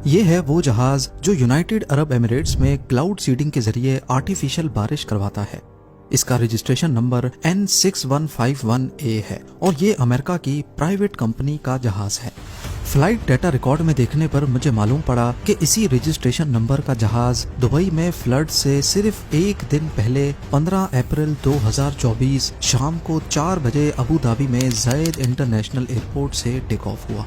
یہ ہے وہ جہاز جو یونائٹڈ عرب ایمریٹس میں کلاؤڈ سیڈنگ کے ذریعے آرٹیفیشل بارش کرواتا ہے۔ اس کا رجسٹریشن نمبر N6151A ہے اور یہ امریکہ کی پرائیویٹ کمپنی کا جہاز ہے۔ فلائٹ ڈیٹا ریکارڈ میں دیکھنے پر مجھے معلوم پڑا کہ اسی رجسٹریشن نمبر کا جہاز دبئی میں فلڈ سے صرف ایک دن پہلے 15 اپریل 2024 شام کو 4 بجے ابو دھابی میں زائد انٹرنیشنل ایئرپورٹ سے ٹیک آف ہوا۔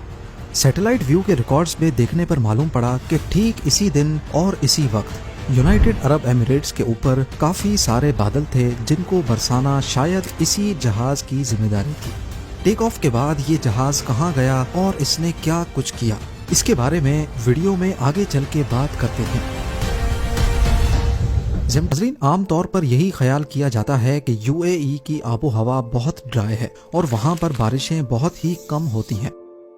سیٹلائٹ ویو کے ریکارڈز میں دیکھنے پر معلوم پڑا کہ ٹھیک اسی دن اور اسی وقت یونائٹڈ عرب ایمریٹس کے اوپر کافی سارے بادل تھے جن کو برسانا شاید اسی جہاز کی ذمہ داری تھی۔ ٹیک آف کے بعد یہ جہاز کہاں گیا اور اس نے کیا کچھ کیا، اس کے بارے میں ویڈیو میں آگے چل کے بات کرتے ہیں۔ ناظرین، عام طور پر یہی خیال کیا جاتا ہے کہ UAE کی آب و ہوا بہت ڈرائی ہے اور وہاں پر بارشیں بہت ہی کم ہوتی ہیں،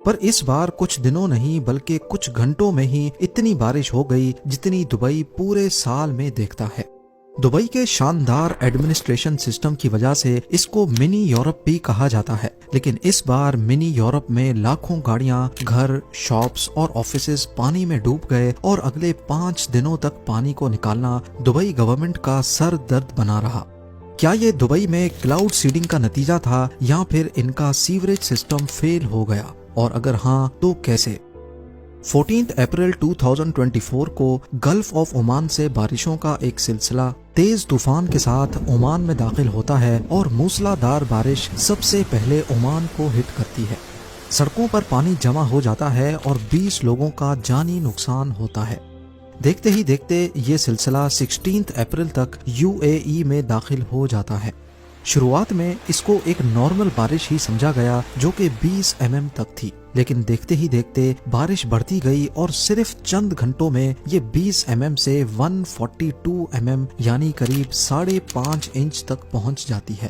پر اس بار کچھ دنوں نہیں بلکہ کچھ گھنٹوں میں ہی اتنی بارش ہو گئی جتنی دبئی پورے سال میں دیکھتا ہے۔ دبئی کے شاندار ایڈمنسٹریشن سسٹم کی وجہ سے اس کو منی یورپ بھی کہا جاتا ہے، لیکن اس بار منی یورپ میں لاکھوں گاڑیاں، گھر، شاپس اور آفیسز پانی میں ڈوب گئے اور اگلے 5 دنوں تک پانی کو نکالنا دبئی گورنمنٹ کا سر درد بنا رہا۔ کیا یہ دبئی میں کلاؤڈ سیڈنگ کا نتیجہ تھا یا پھر ان کا سیوریج سسٹم فیل ہو گیا، اور اگر ہاں تو کیسے؟ 14 اپریل 2024 کو گلف آف عمان سے بارشوں کا ایک سلسلہ تیز طوفان کے ساتھ عمان میں داخل ہوتا ہے اور موسلا دھار بارش سب سے پہلے عمان کو ہٹ کرتی ہے۔ سڑکوں پر پانی جمع ہو جاتا ہے اور 20 لوگوں کا جانی نقصان ہوتا ہے۔ دیکھتے ہی دیکھتے یہ سلسلہ 16 اپریل تک UAE میں داخل ہو جاتا ہے۔ شروعات میں اس کو ایک نارمل بارش ہی سمجھا گیا جو کہ 20 mm تک تھی، لیکن دیکھتے ہی دیکھتے بارش بڑھتی گئی اور صرف چند گھنٹوں میں یہ 20 mm سے 142 mm یعنی قریب 5.5 انچ تک پہنچ جاتی ہے۔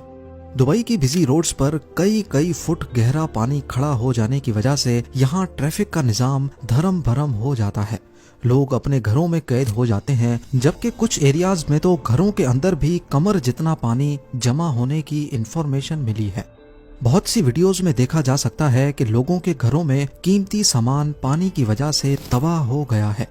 دبئی کی بزی روڈز پر کئی فٹ گہرا پانی کھڑا ہو جانے کی وجہ سے یہاں ٹریفک کا نظام دھرم بھرم ہو جاتا ہے۔ لوگ اپنے گھروں میں قید ہو جاتے ہیں، جبکہ کچھ ایریاز میں تو گھروں کے اندر بھی کمر جتنا پانی جمع ہونے کی انفارمیشن ملی ہے۔ بہت سی ویڈیوز میں دیکھا جا سکتا ہے کہ لوگوں کے گھروں میں قیمتی سامان پانی کی وجہ سے تباہ ہو گیا ہے۔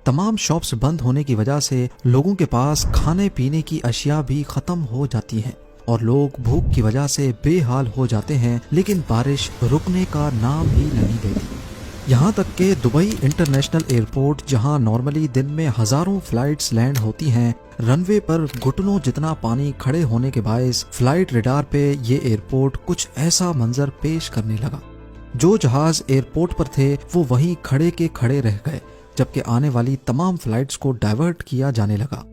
تمام شاپس بند ہونے کی وجہ سے لوگوں کے پاس کھانے پینے کی اشیاء بھی ختم ہو جاتی ہیں اور لوگ بھوک کی وجہ سے بے حال ہو جاتے ہیں، لیکن بارش رکنے کا نام ہی نہیں لیتی۔ یہاں تک کہ دبئی انٹرنیشنل ایئرپورٹ، جہاں نارملی دن میں ہزاروں فلائٹس لینڈ ہوتی ہیں، رن وے پر گھٹنوں جتنا پانی کھڑے ہونے کے باعث فلائٹ ریڈار پہ یہ ایئرپورٹ کچھ ایسا منظر پیش کرنے لگا۔ جو جہاز ایئرپورٹ پر تھے وہ وہیں کھڑے کے کھڑے رہ گئے، جبکہ آنے والی تمام فلائٹس کو ڈائیورٹ کیا جانے لگا۔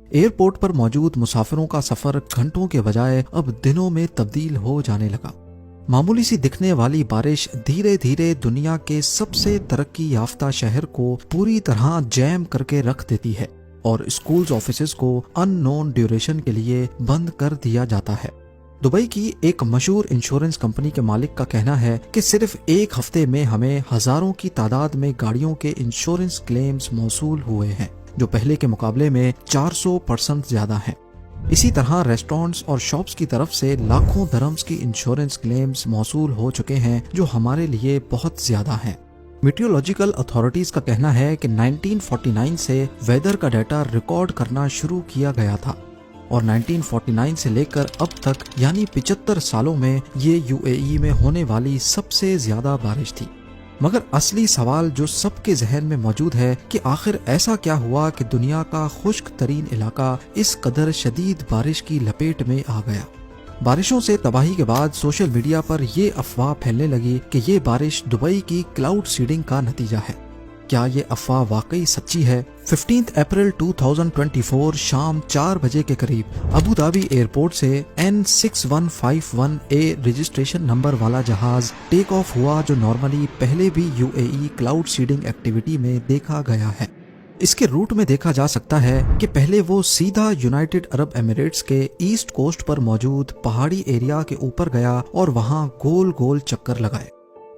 ایئرپورٹ پر موجود مسافروں کا سفر گھنٹوں کے بجائے اب دنوں میں تبدیل ہو جانے لگا۔ معمولی سی دکھنے والی بارش دھیرے دھیرے دنیا کے سب سے ترقی یافتہ شہر کو پوری طرح جیم کر کے رکھ دیتی ہے اور اسکولز آفیسز کو ان نون ڈیوریشن کے لیے بند کر دیا جاتا ہے۔ دبئی کی ایک مشہور انشورنس کمپنی کے مالک کا کہنا ہے کہ صرف ایک ہفتے میں ہمیں ہزاروں کی تعداد میں گاڑیوں کے انشورنس کلیمز موصول ہوئے ہیں، جو پہلے کے مقابلے میں 400% زیادہ ہیں۔ اسی طرح ریسٹورانٹس اور شاپس کی طرف سے لاکھوں درہمز کی انشورنس کلیمز موصول ہو چکے ہیں، جو ہمارے لیے بہت زیادہ ہیں۔ میٹیورولوجیکل اتھارٹیز کا کہنا ہے کہ 1949 سے ویدر کا ڈیٹا ریکارڈ کرنا شروع کیا گیا تھا اور 1949 سے لے کر اب تک یعنی 75 سالوں میں یہ UAE میں ہونے والی سب سے زیادہ بارش تھی۔ مگر اصلی سوال جو سب کے ذہن میں موجود ہے کہ آخر ایسا کیا ہوا کہ دنیا کا خشک ترین علاقہ اس قدر شدید بارش کی لپیٹ میں آ گیا۔ بارشوں سے تباہی کے بعد سوشل میڈیا پر یہ افواہ پھیلنے لگی کہ یہ بارش دبئی کی کلاؤڈ سیڈنگ کا نتیجہ ہے۔ کیا یہ افواہ واقعی سچی ہے؟ 15 اپریل 2024 شام 4 بجے کے قریب ابو دھابی ایئرپورٹ سے N6151A رجسٹریشن نمبر والا جہاز ٹیک آف ہوا، جو نارملی پہلے بھی UAE کلاؤڈ سیڈنگ ایکٹیویٹی میں دیکھا گیا ہے۔ اس کے روٹ میں دیکھا جا سکتا ہے کہ پہلے وہ سیدھا یونائٹڈ عرب ایمریٹس کے ایسٹ کوسٹ پر موجود پہاڑی ایریا کے اوپر گیا اور وہاں گول گول چکر لگائے۔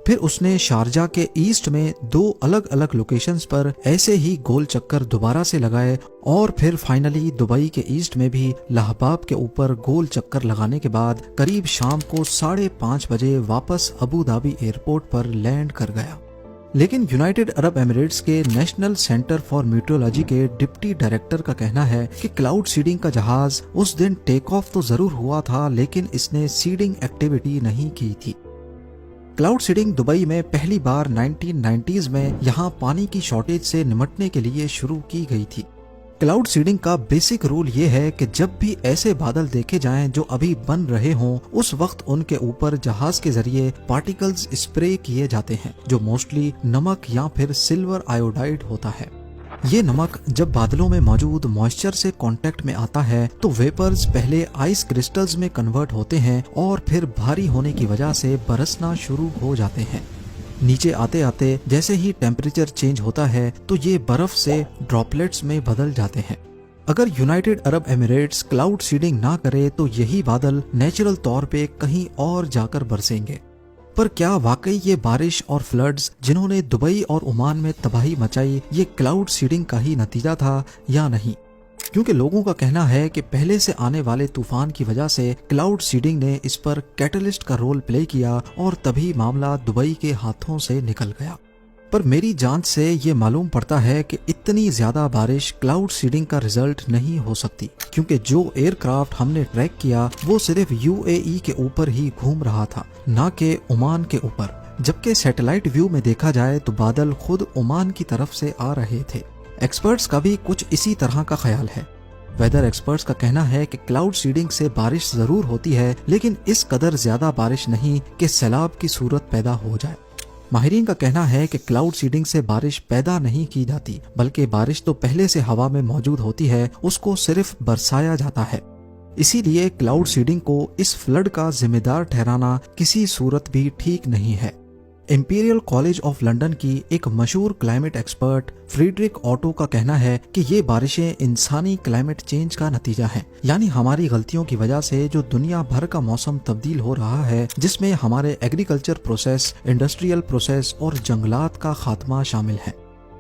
پھر اس نے شارجہ کے ایسٹ میں 2 الگ الگ لوکیشنز پر ایسے ہی گول چکر دوبارہ سے لگائے اور پھر فائنلی دبئی کے ایسٹ میں بھی لہباب کے اوپر گول چکر لگانے کے بعد قریب شام کو 5:30 بجے واپس ابو دھابی ایئرپورٹ پر لینڈ کر گیا۔ لیکن یونائٹڈ عرب ایمریٹس کے نیشنل سینٹر فار میٹرولوجی کے ڈپٹی ڈائریکٹر کا کہنا ہے کہ کلاؤڈ سیڈنگ کا جہاز اس دن ٹیک آف تو ضرور ہوا تھا لیکن اس نے سیڈنگ ایکٹیویٹی نہیں کی تھی۔ کلاؤڈ سیڈنگ دبئی میں پہلی بار 1990s میں یہاں پانی کی شارٹیج سے نمٹنے کے لیے شروع کی گئی تھی۔ کلاؤڈ سیڈنگ کا بیسک رول یہ ہے کہ جب بھی ایسے بادل دیکھے جائیں جو ابھی بن رہے ہوں اس وقت ان کے اوپر جہاز کے ذریعے پارٹیکلز اسپرے کیے جاتے ہیں جو موسٹلی نمک یا پھر سلور آیوڈائڈ ہوتا ہے۔ یہ نمک جب بادلوں میں موجود موئسچر سے کانٹیکٹ میں آتا ہے تو ویپرز پہلے آئس کرسٹلز میں کنورٹ ہوتے ہیں اور پھر بھاری ہونے کی وجہ سے برسنا شروع ہو جاتے ہیں۔ نیچے آتے آتے جیسے ہی ٹیمپریچر چینج ہوتا ہے تو یہ برف سے ڈراپلیٹس میں بدل جاتے ہیں۔ اگر یونائٹڈ عرب ایمریٹس کلاؤڈ سیڈنگ نہ کرے تو یہی بادل نیچرل طور پہ کہیں اور جا کر برسیں گے۔ پر کیا واقعی یہ بارش اور فلڈز جنہوں نے دبئی اور عمان میں تباہی مچائی یہ کلاؤڈ سیڈنگ کا ہی نتیجہ تھا یا نہیں؟ کیونکہ لوگوں کا کہنا ہے کہ پہلے سے آنے والے طوفان کی وجہ سے کلاؤڈ سیڈنگ نے اس پر کیٹلسٹ کا رول پلے کیا اور تبھی معاملہ دبئی کے ہاتھوں سے نکل گیا۔ پر میری جانچ سے یہ معلوم پڑتا ہے کہ اتنی زیادہ بارش کلاؤڈ سیڈنگ کا رزلٹ نہیں ہو سکتی، کیونکہ جو ایئر کرافٹ ہم نے ٹریک کیا وہ صرف UAE کے اوپر ہی گھوم رہا تھا، نہ کہ عمان کے اوپر، جبکہ سیٹلائٹ ویو میں دیکھا جائے تو بادل خود عمان کی طرف سے آ رہے تھے۔ ایکسپرٹس کا بھی کچھ اسی طرح کا خیال ہے۔ ویدر ایکسپرٹس کا کہنا ہے کہ کلاؤڈ سیڈنگ سے بارش ضرور ہوتی ہے لیکن اس قدر زیادہ بارش نہیں کہ سیلاب کی صورت پیدا ہو جائے۔ ماہرین کا کہنا ہے کہ کلاؤڈ سیڈنگ سے بارش پیدا نہیں کی جاتی بلکہ بارش تو پہلے سے ہوا میں موجود ہوتی ہے، اس کو صرف برسایا جاتا ہے۔ اسی لیے کلاؤڈ سیڈنگ کو اس فلڈ کا ذمہ دار ٹھہرانا کسی صورت بھی ٹھیک نہیں ہے۔ امپیریل کالج آف لنڈن کی ایک مشہور کلائمیٹ ایکسپرٹ فریڈرک آٹو کا کہنا ہے کہ یہ بارشیں انسانی کلائمیٹ چینج کا نتیجہ ہیں، یعنی ہماری غلطیوں کی وجہ سے جو دنیا بھر کا موسم تبدیل ہو رہا ہے، جس میں ہمارے ایگریکلچر پروسیس، انڈسٹریل پروسیس اور جنگلات کا خاتمہ شامل ہے۔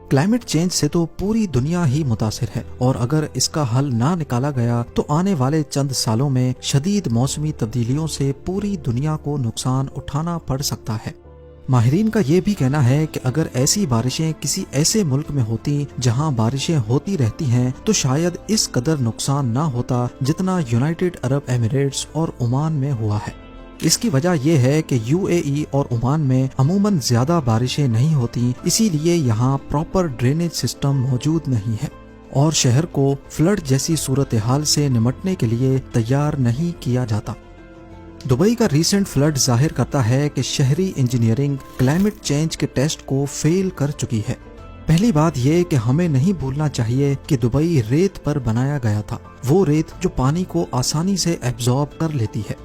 کلائمیٹ چینج سے تو پوری دنیا ہی متاثر ہے اور اگر اس کا حل نہ نکالا گیا تو آنے والے چند سالوں میں شدید موسمی تبدیلیوں سے پوری دنیا کو نقصان اٹھانا پڑ سکتا ہے۔ ماہرین کا یہ بھی کہنا ہے کہ اگر ایسی بارشیں کسی ایسے ملک میں ہوتی جہاں بارشیں ہوتی رہتی ہیں تو شاید اس قدر نقصان نہ ہوتا جتنا یونائٹڈ عرب ایمریٹس اور عمان میں ہوا ہے۔ اس کی وجہ یہ ہے کہ UAE اور عمان میں عموماً زیادہ بارشیں نہیں ہوتی، اسی لیے یہاں پراپر ڈرینیج سسٹم موجود نہیں ہے اور شہر کو فلڈ جیسی صورتحال سے نمٹنے کے لیے تیار نہیں کیا جاتا۔ دبئی کا ریسنٹ فلڈ ظاہر کرتا ہے کہ شہری انجینئرنگ کلائمیٹ چینج کے ٹیسٹ کو فیل کر چکی ہے۔ پہلی بات یہ کہ ہمیں نہیں بھولنا چاہیے کہ دبئی ریت پر بنایا گیا تھا، وہ ریت جو پانی کو آسانی سے ایبزارب کر لیتی ہے،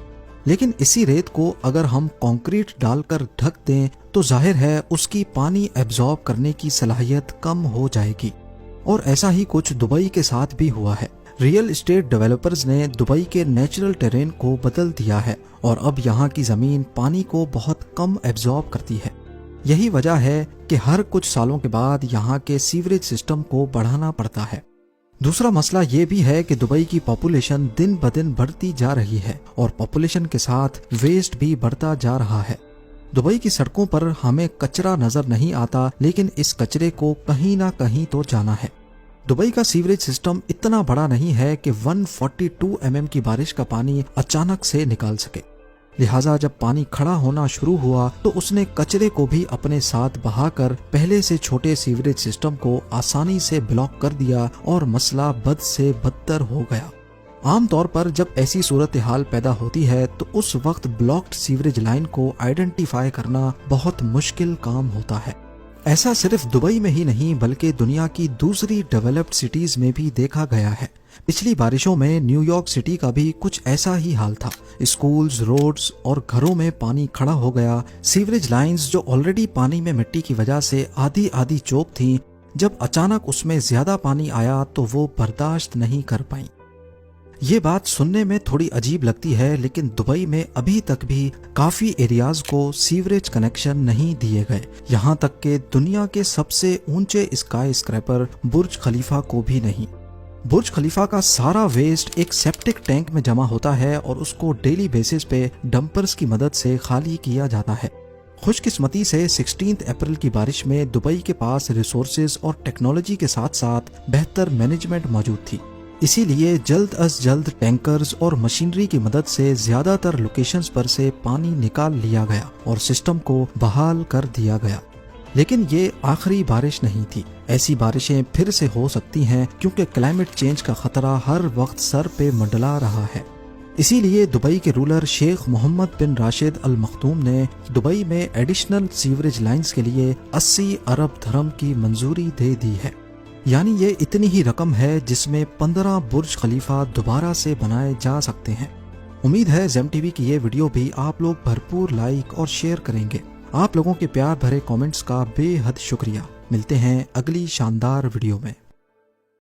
لیکن اسی ریت کو اگر ہم کنکریٹ ڈال کر ڈھک دیں تو ظاہر ہے اس کی پانی ایبزارب کرنے کی صلاحیت کم ہو جائے گی، اور ایسا ہی کچھ دبئی کے ساتھ بھی ہوا ہے۔ ریئل اسٹیٹ ڈیولپرز نے دبئی کے نیچرل ٹیرین کو بدل دیا ہے اور اب یہاں کی زمین پانی کو بہت کم ایبزارب کرتی ہے۔ یہی وجہ ہے کہ ہر کچھ سالوں کے بعد یہاں کے سیوریج سسٹم کو بڑھانا پڑتا ہے۔ دوسرا مسئلہ یہ بھی ہے کہ دبئی کی پاپولیشن دن بدن بڑھتی جا رہی ہے اور پاپولیشن کے ساتھ ویسٹ بھی بڑھتا جا رہا ہے۔ دبئی کی سڑکوں پر ہمیں کچرا نظر نہیں آتا لیکن اس کچرے کو کہیں نہ کہیں تو جانا ہے۔ دبئی کا سیوریج سسٹم اتنا بڑا نہیں ہے کہ 142 mm کی بارش کا پانی اچانک سے نکال سکے، لہٰذا جب پانی کھڑا ہونا شروع ہوا تو اس نے کچرے کو بھی اپنے ساتھ بہا کر پہلے سے چھوٹے سیوریج سسٹم کو آسانی سے بلاک کر دیا اور مسئلہ بد سے بدتر ہو گیا۔ عام طور پر جب ایسی صورتحال پیدا ہوتی ہے تو اس وقت بلاکڈ سیوریج لائن کو آئیڈینٹیفائی کرنا بہت مشکل کام ہوتا ہے۔ ایسا صرف دبئی میں ہی نہیں بلکہ دنیا کی دوسری ڈیولپڈ سٹیز میں بھی دیکھا گیا ہے۔ پچھلی بارشوں میں نیو یارک سٹی کا بھی کچھ ایسا ہی حال تھا۔ اسکولز، روڈز اور گھروں میں پانی کھڑا ہو گیا۔ سیوریج لائنز جو آلریڈی پانی میں مٹی کی وجہ سے آدھی چوک تھیں، جب اچانک اس میں زیادہ پانی آیا تو وہ برداشت نہیں کر پائیں۔ یہ بات سننے میں تھوڑی عجیب لگتی ہے لیکن دبئی میں ابھی تک بھی کافی ایریاز کو سیوریج کنیکشن نہیں دیے گئے، یہاں تک کہ دنیا کے سب سے اونچے اسکائی اسکریپر برج خلیفہ کو بھی نہیں۔ برج خلیفہ کا سارا ویسٹ ایک سیپٹک ٹینک میں جمع ہوتا ہے اور اس کو ڈیلی بیسس پہ ڈمپرز کی مدد سے خالی کیا جاتا ہے۔ خوش قسمتی سے 16 اپریل کی بارش میں دبئی کے پاس ریسورسز اور ٹیکنالوجی کے ساتھ ساتھ بہتر مینجمنٹ موجود تھی، اسی لیے جلد از جلد ٹینکرز اور مشینری کی مدد سے زیادہ تر لوکیشنز پر سے پانی نکال لیا گیا اور سسٹم کو بحال کر دیا گیا۔ لیکن یہ آخری بارش نہیں تھی، ایسی بارشیں پھر سے ہو سکتی ہیں کیونکہ کلائمیٹ چینج کا خطرہ ہر وقت سر پہ منڈلا رہا ہے۔ اسی لیے دبئی کے رولر شیخ محمد بن راشد المختوم نے دبئی میں ایڈیشنل سیوریج لائنز کے لیے 80 ارب درہم کی منظوری دے دی ہے، یعنی یہ اتنی ہی رقم ہے جس میں 15 برج خلیفہ دوبارہ سے بنائے جا سکتے ہیں۔ امید ہے زیم ٹی وی کی یہ ویڈیو بھی آپ لوگ بھرپور لائک اور شیئر کریں گے۔ آپ لوگوں کے پیار بھرے کامنٹس کا بے حد شکریہ۔ ملتے ہیں اگلی شاندار ویڈیو میں۔